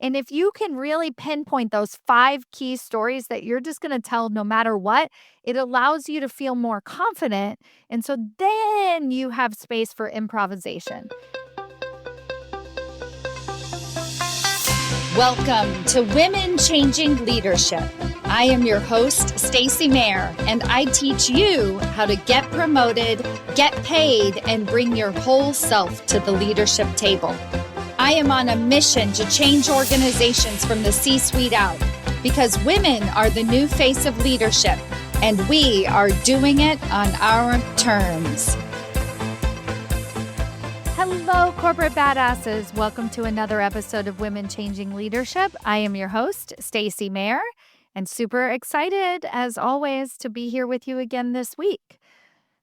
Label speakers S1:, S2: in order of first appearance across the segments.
S1: And if you can really pinpoint those 5 key stories that you're just going to tell no matter what, it allows you to feel more confident. And so then you have space for improvisation.
S2: Welcome to Women Changing Leadership. I am your host, Stacy Mayer, and I teach you how to get promoted, get paid, and bring your whole self to the leadership table. I am on a mission to change organizations from the C-suite out because women are the new face of leadership, and we are doing it on our terms.
S1: Hello, corporate badasses. Welcome to another episode of Women Changing Leadership. I am your host, Stacy Mayer, and super excited, as always, to be here with you again this week.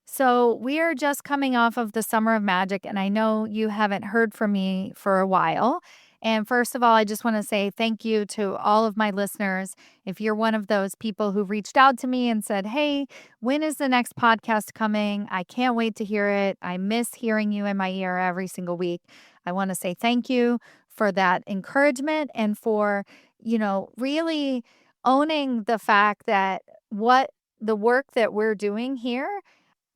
S1: So we are just coming off of the Summer of Magic, and I know you haven't heard from me for a while. And first of all, I just want to say thank you to all of my listeners. If you're one of those people who reached out to me and said, hey, when is the next podcast coming? I can't wait to hear it. I miss hearing you in my ear every single week. I want to say thank you for that encouragement and for, really owning the fact that what the work that we're doing here,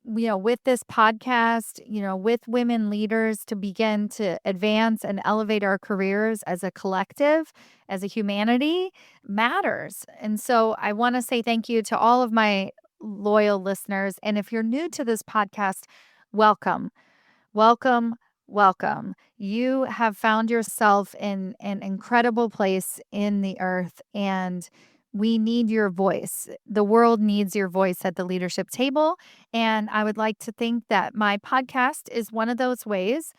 S1: with this podcast, with women leaders to begin to advance and elevate our careers as a collective, as a humanity matters. And so I want to say thank you to all of my loyal listeners. And if you're new to this podcast, welcome, welcome, welcome. You have found yourself in an incredible place in the earth, and we need your voice. The world needs your voice at the leadership table. And I would like to think that my podcast is one of those ways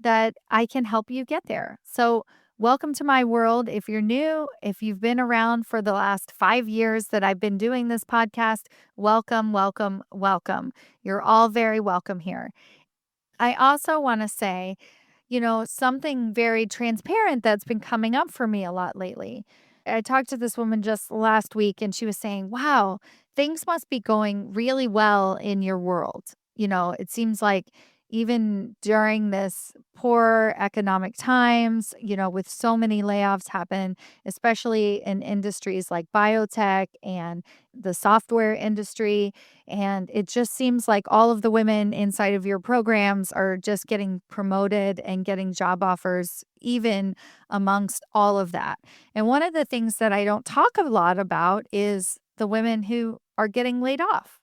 S1: that I can help you get there. So, welcome to my world. If you're new, if you've been around for the last 5 years that I've been doing this podcast, welcome, welcome, welcome. You're all very welcome here. I also want to say, something very transparent that's been coming up for me a lot lately. I talked to this woman just last week and she was saying, wow, things must be going really well in your world. It seems like even during this poor economic times, with so many layoffs happen, especially in industries like biotech and the software industry. And it just seems like all of the women inside of your programs are just getting promoted and getting job offers, even amongst all of that. And one of the things that I don't talk a lot about is the women who are getting laid off,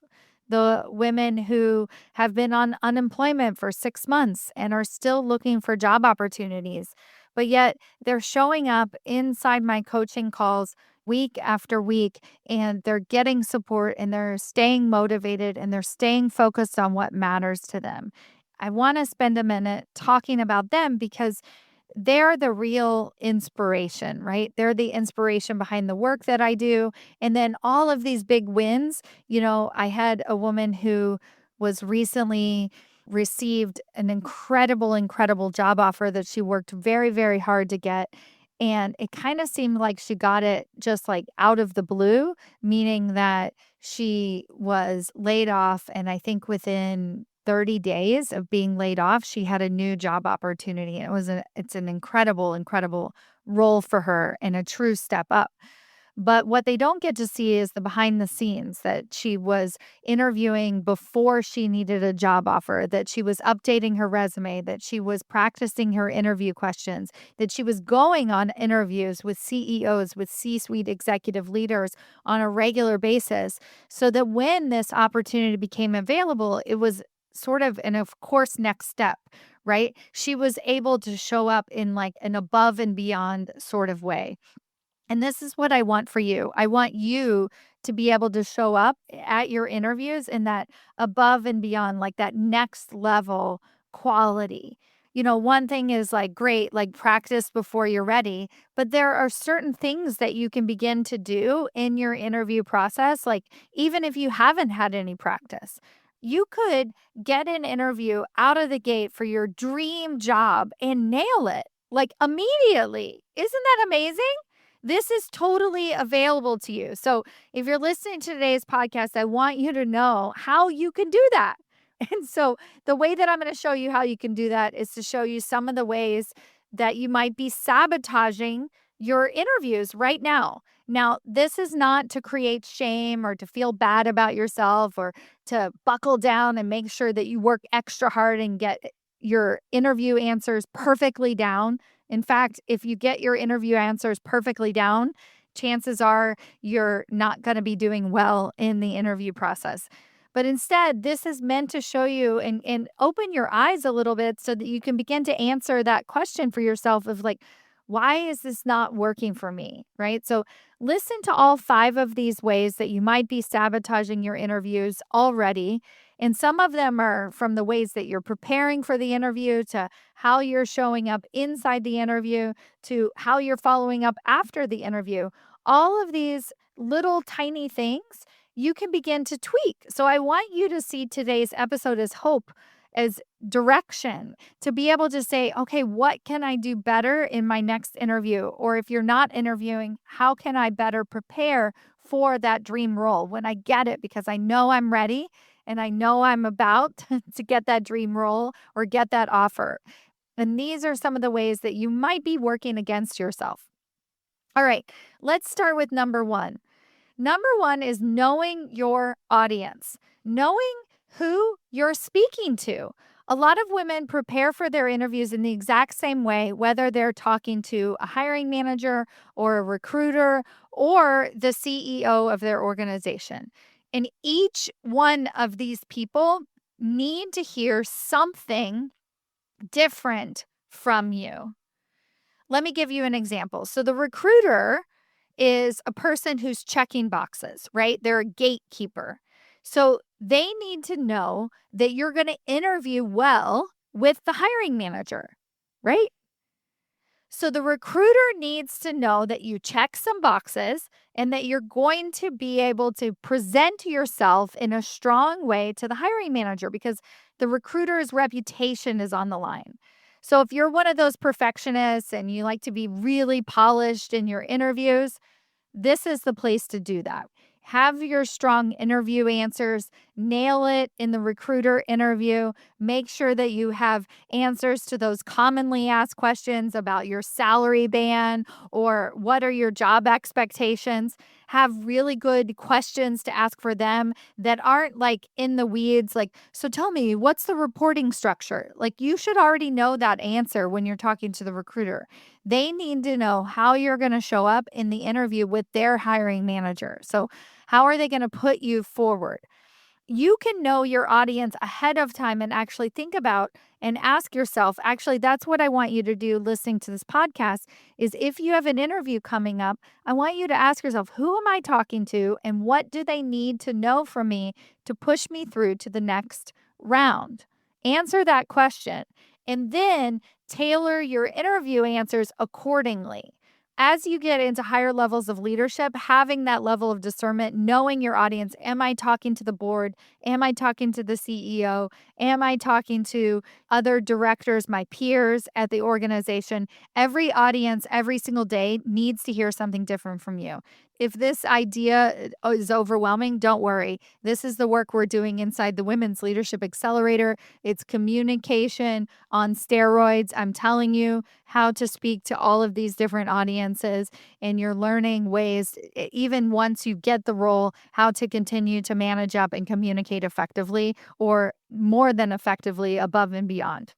S1: the women who have been on unemployment for 6 months and are still looking for job opportunities, but yet they're showing up inside my coaching calls week after week, and they're getting support and they're staying motivated and they're staying focused on what matters to them. I want to spend a minute talking about them because they're the real inspiration, right? They're the inspiration behind the work that I do. And then all of these big wins, I had a woman who was recently received an incredible job offer that she worked very, very hard to get. And it kind of seemed like she got it just like out of the blue, meaning that she was laid off. And I think within 30 days of being laid off, she had a new job opportunity. And it's an incredible role for her and a true step up. But what they don't get to see is the behind the scenes, that she was interviewing before she needed a job offer, that she was updating her resume, that she was practicing her interview questions, that she was going on interviews with CEOs, with C-suite executive leaders on a regular basis, so that when this opportunity became available, it was sort of an of course next step, right? She was able to show up in like an above and beyond sort of way. And this is what I want for you. I want you to be able to show up at your interviews in that above and beyond, like that next level quality. One thing is like, great, like practice before you're ready, but there are certain things that you can begin to do in your interview process. Like, even if you haven't had any practice, you could get an interview out of the gate for your dream job and nail it like immediately. Isn't that amazing? This is totally available to you. So if you're listening to today's podcast, I want you to know how you can do that. And so the way that I'm going to show you how you can do that is to show you some of the ways that you might be sabotaging your interviews right now. Now, this is not to create shame or to feel bad about yourself or to buckle down and make sure that you work extra hard and get your interview answers perfectly down. In fact, if you get your interview answers perfectly down, chances are you're not going to be doing well in the interview process. But instead, this is meant to show you and open your eyes a little bit so that you can begin to answer that question for yourself of like, why is this not working for me? Right. So listen to all 5 of these ways that you might be sabotaging your interviews already. And some of them are from the ways that you're preparing for the interview to how you're showing up inside the interview to how you're following up after the interview. All of these little tiny things you can begin to tweak. So I want you to see today's episode as hope, as direction, to be able to say, okay, what can I do better in my next interview? Or if you're not interviewing, how can I better prepare for that dream role when I get it? Because I know I'm ready and I know I'm about to get that dream role or get that offer. And these are some of the ways that you might be working against yourself. All right, let's start with number 1. Number 1 is knowing your audience, knowing who you're speaking to. A lot of women prepare for their interviews in the exact same way, whether they're talking to a hiring manager or a recruiter or the CEO of their organization. And each one of these people need to hear something different from you. Let me give you an example. So the recruiter is a person who's checking boxes, right? They're a gatekeeper. So they need to know that you're going to interview well with the hiring manager, right? So the recruiter needs to know that you check some boxes and that you're going to be able to present yourself in a strong way to the hiring manager because the recruiter's reputation is on the line. So if you're one of those perfectionists and you like to be really polished in your interviews, this is the place to do that. Have your strong interview answers, nail it in the recruiter interview. Make sure that you have answers to those commonly asked questions about your salary band or what are your job expectations. Have really good questions to ask for them that aren't like in the weeds. Like, so tell me, what's the reporting structure? Like, you should already know that answer when you're talking to the recruiter. They need to know how you're going to show up in the interview with their hiring manager. So, how are they going to put you forward? You can know your audience ahead of time and actually think about and ask yourself, actually, that's what I want you to do listening to this podcast is if you have an interview coming up, I want you to ask yourself, who am I talking to and what do they need to know from me to push me through to the next round? Answer that question and then tailor your interview answers accordingly. As you get into higher levels of leadership, having that level of discernment, knowing your audience, am I talking to the board? Am I talking to the CEO? Am I talking to other directors, my peers at the organization? Every audience, every single day needs to hear something different from you. If this idea is overwhelming, don't worry. This is the work we're doing inside the Women's Leadership Accelerator. It's communication on steroids. I'm telling you how to speak to all of these different audiences, and you're learning ways, even once you get the role, how to continue to manage up and communicate effectively or more than effectively above and beyond.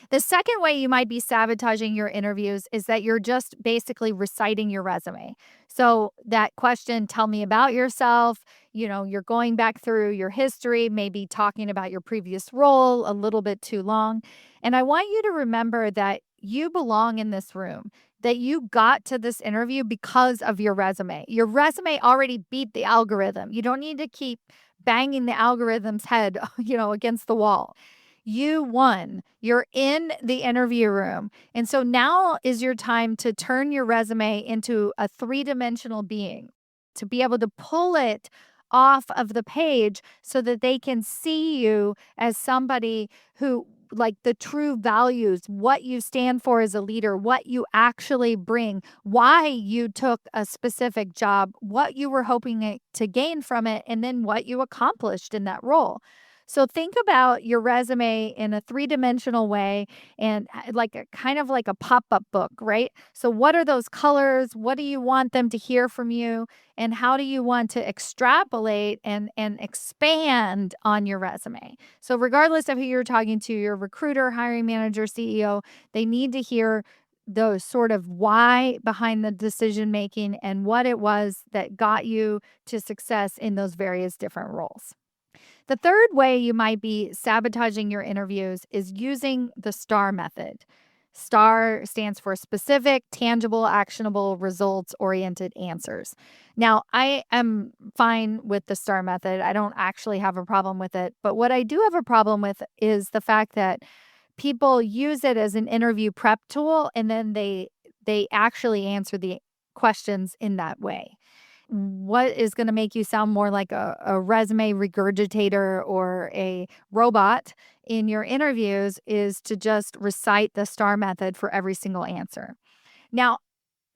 S1: The second way you might be sabotaging your interviews is that you're just basically reciting your resume. So that question, tell me about yourself, you're going back through your history, maybe talking about your previous role a little bit too long. And I want you to remember that you belong in this room, that you got to this interview because of your resume. Your resume already beat the algorithm. You don't need to keep banging the algorithm's head, against the wall. You won. You're in the interview room. And so now is your time to turn your resume into a 3-dimensional being, to be able to pull it off of the page so that they can see you as somebody who, like, the true values, what you stand for as a leader, what you actually bring, why you took a specific job, what you were hoping to gain from it, and then what you accomplished in that role. So think about your resume in a three-dimensional way and like a kind of like a pop-up book, right? So what are those colors? What do you want them to hear from you? And how do you want to extrapolate and expand on your resume? So regardless of who you're talking to, your recruiter, hiring manager, CEO, they need to hear those sort of why behind the decision making and what it was that got you to success in those various different roles. The third way you might be sabotaging your interviews is using the STAR method. STAR stands for specific, tangible, actionable, results oriented answers. Now, I am fine with the STAR method. I don't actually have a problem with it. But what I do have a problem with is the fact that people use it as an interview prep tool and then they actually answer the questions in that way. What is going to make you sound more like a resume regurgitator or a robot in your interviews is to just recite the STAR method for every single answer. Now,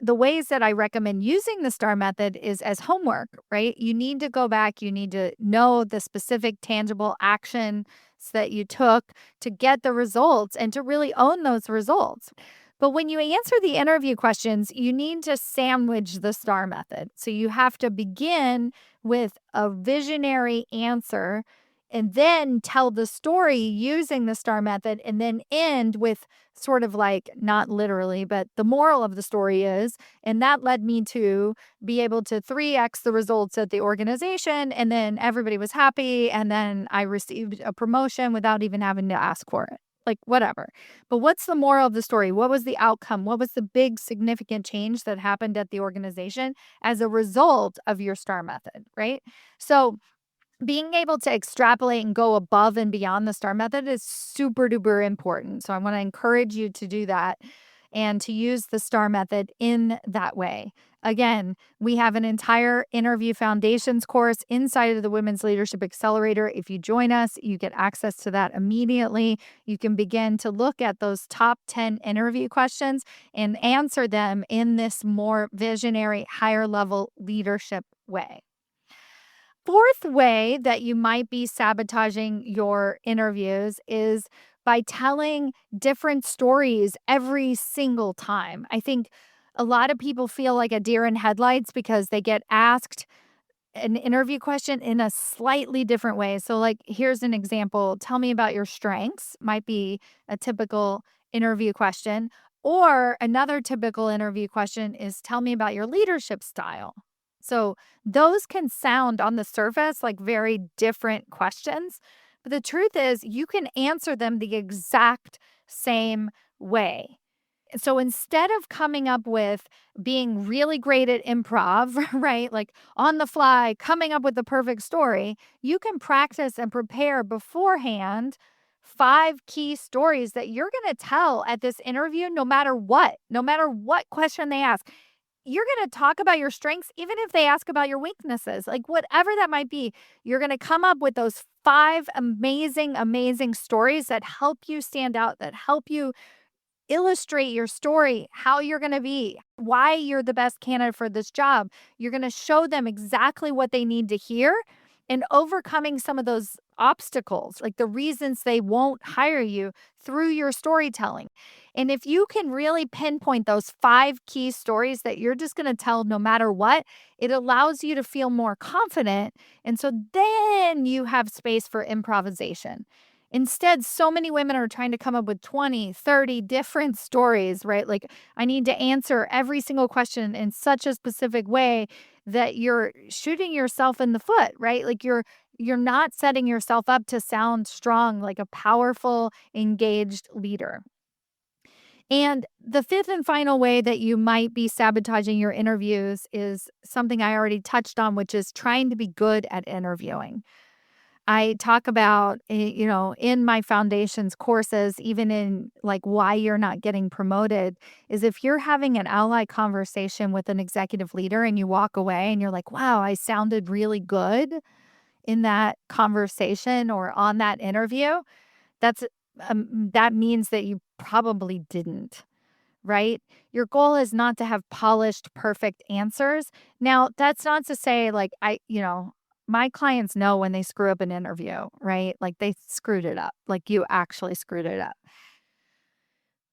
S1: the ways that I recommend using the STAR method is as homework, right? You need to go back, you need to know the specific tangible actions that you took to get the results and to really own those results. But when you answer the interview questions, you need to sandwich the STAR method. So you have to begin with a visionary answer and then tell the story using the STAR method and then end with sort of like, not literally, but the moral of the story is, and that led me to be able to 3x the results at the organization. And then everybody was happy. And then I received a promotion without even having to ask for it. Like, whatever. But what's the moral of the story? What was the outcome? What was the big significant change that happened at the organization as a result of your STAR method, right? So being able to extrapolate and go above and beyond the STAR method is super duper important. So I want to encourage you to do that and to use the STAR method in that way. Again, we have an entire interview foundations course inside of the Women's Leadership Accelerator. If you join us, you get access to that immediately. You can begin to look at those top 10 interview questions and answer them in this more visionary, higher level leadership way. Fourth way that you might be sabotaging your interviews is by telling different stories every single time. I think a lot of people feel like a deer in headlights because they get asked an interview question in a slightly different way. So, like, here's an example. Tell me about your strengths, might be a typical interview question. Or another typical interview question is tell me about your leadership style. So, those can sound on the surface like very different questions. But the truth is, you can answer them the exact same way. So instead of coming up with being really great at improv, right? Like on the fly, coming up with the perfect story, you can practice and prepare beforehand 5 key stories that you're going to tell at this interview no matter what question they ask. You're going to talk about your strengths, even if they ask about your weaknesses, like whatever that might be. You're going to come up with those 5 amazing stories that help you stand out, that help you illustrate your story, how you're going to be, why you're the best candidate for this job. You're going to show them exactly what they need to hear and overcoming some of those obstacles, like the reasons they won't hire you through your storytelling. And if you can really pinpoint those 5 key stories that you're just going to tell no matter what, it allows you to feel more confident. And so then you have space for improvisation. Instead, so many women are trying to come up with 20, 30 different stories, right? Like, I need to answer every single question in such a specific way that you're shooting yourself in the foot, right? Like you're not setting yourself up to sound strong, like a powerful, engaged leader. And the fifth and final way that you might be sabotaging your interviews is something I already touched on, which is trying to be good at interviewing. I talk about, in my foundations courses, even in like why you're not getting promoted, is if you're having an ally conversation with an executive leader and you walk away and you're like, wow, I sounded really good in that conversation or on that interview, that's that means that you probably didn't, right? Your goal is not to have polished, perfect answers. Now, that's not to say like my clients know when they screw up an interview, right? Like they screwed it up. Like you actually screwed it up.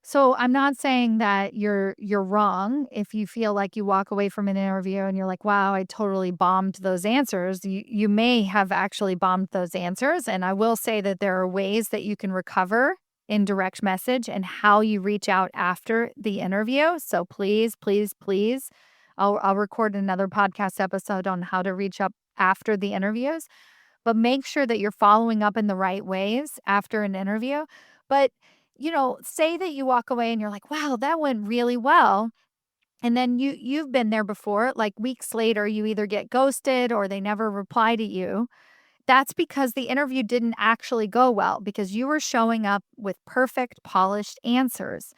S1: So I'm not saying that you're wrong if you feel like you walk away from an interview and you're like, "Wow, I totally bombed those answers." You may have actually bombed those answers, and I will say that there are ways that you can recover in direct message and how you reach out after the interview. So please, please, please, I'll record another podcast episode on how to reach up after the interviews, but make sure that you're following up in the right ways after an interview. But, say that you walk away and you're like, wow, that went really well. And then you've been there before, like weeks later, you either get ghosted or they never reply to you. That's because the interview didn't actually go well because you were showing up with perfect, polished answers.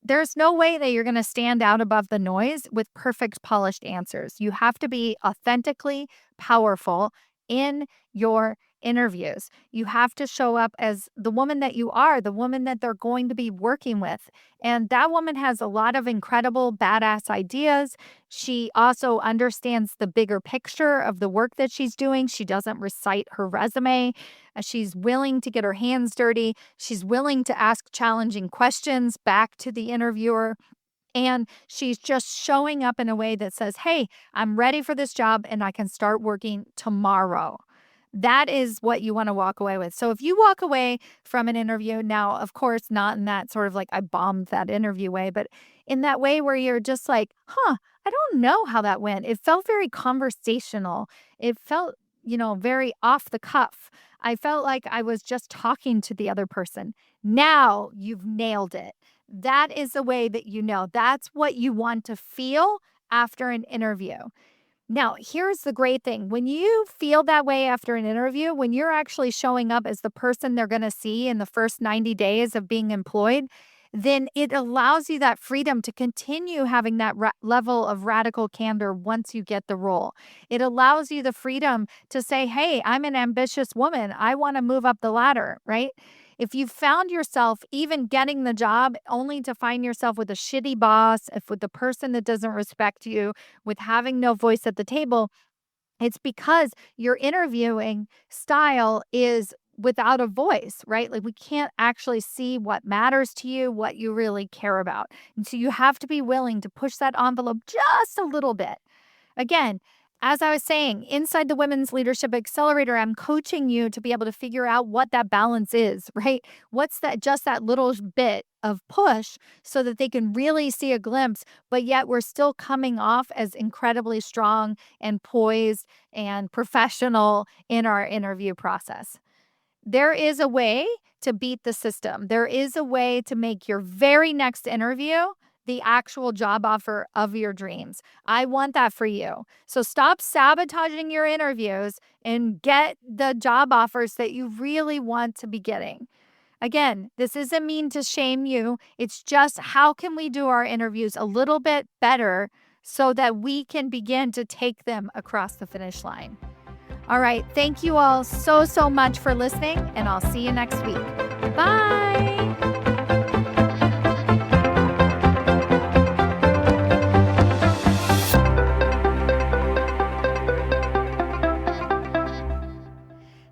S1: There's no way that you're going to stand out above the noise with perfect, polished answers. You have to be authentically powerful in your interviews. You have to show up as the woman that you are, the woman that they're going to be working with. And that woman has a lot of incredible, badass ideas. She also understands the bigger picture of the work that she's doing. She doesn't recite her resume. She's willing to get her hands dirty. She's willing to ask challenging questions back to the interviewer. And she's just showing up in a way that says, hey, I'm ready for this job and I can start working tomorrow. That is what you want to walk away with. So if you walk away from an interview now, of course, not in that sort of like I bombed that interview way, but in that way where you're just like, I don't know how that went. It felt very conversational. It felt, very off the cuff. I felt like I was just talking to the other person. Now you've nailed it. That is the way that you know. That's what you want to feel after an interview. Now, here's the great thing. When you feel that way after an interview, when you're actually showing up as the person they're going to see in the first 90 days of being employed, then it allows you that freedom to continue having that level of radical candor once you get the role. It allows you the freedom to say, hey, I'm an ambitious woman. I want to move up the ladder, right? If you found yourself even getting the job only to find yourself with a shitty boss, if with the person that doesn't respect you, with having no voice at the table, it's because your interviewing style is without a voice, right? Like we can't actually see what matters to you, what you really care about. And so you have to be willing to push that envelope just a little bit. Again, as I was saying, inside the Women's Leadership Accelerator, I'm coaching you to be able to figure out what that balance is, right? What's that, just that little bit of push so that they can really see a glimpse, but yet we're still coming off as incredibly strong and poised and professional in our interview process. There is a way to beat the system. There is a way to make your very next interview the actual job offer of your dreams. I want that for you. So stop sabotaging your interviews and get the job offers that you really want to be getting. Again, this isn't mean to shame you. It's just how can we do our interviews a little bit better so that we can begin to take them across the finish line. All right. Thank you all so, so much for listening, and I'll see you next week. Bye.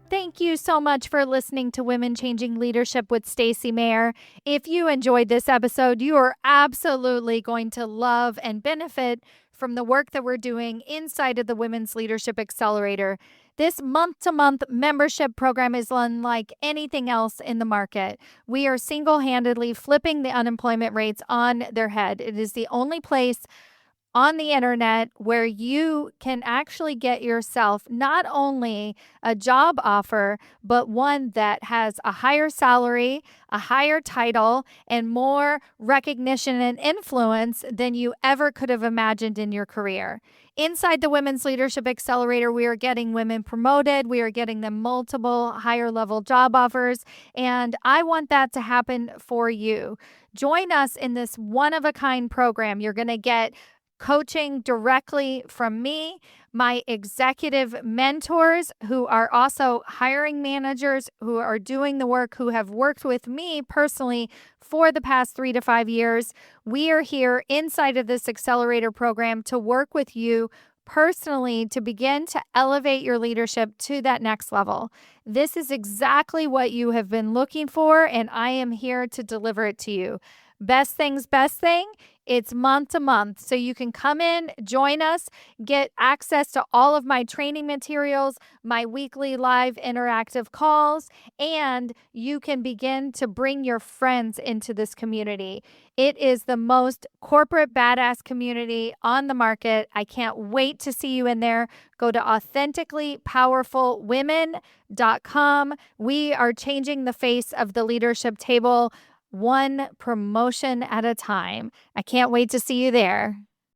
S1: Thank you so much for listening to Women Changing Leadership with Stacy Mayer. If you enjoyed this episode, you are absolutely going to love and benefit from the work that we're doing inside of the Women's Leadership Accelerator. This month-to-month membership program is unlike anything else in the market. We are single-handedly flipping the unemployment rates on their head. It is the only place on the internet where you can actually get yourself not only a job offer, but one that has a higher salary, a higher title, and more recognition and influence than you ever could have imagined in your career. Inside the Women's Leadership Accelerator, we are getting women promoted. We are getting them multiple higher level job offers. And I want that to happen for you. Join us in this one-of-a-kind program. You're going to get coaching directly from me, my executive mentors who are also hiring managers who are doing the work, who have worked with me personally for the past 3 to 5 years. We are here inside of this accelerator program to work with you personally to begin to elevate your leadership to that next level. This is exactly what you have been looking for, and I am here to deliver it to you. Best things, best thing. It's month to month. So you can come in, join us, get access to all of my training materials, my weekly live interactive calls, and you can begin to bring your friends into this community. It is the most corporate badass community on the market. I can't wait to see you in there. Go to authenticallypowerfulwomen.com. We are changing the face of the leadership table one promotion at a time. I can't wait to see you there.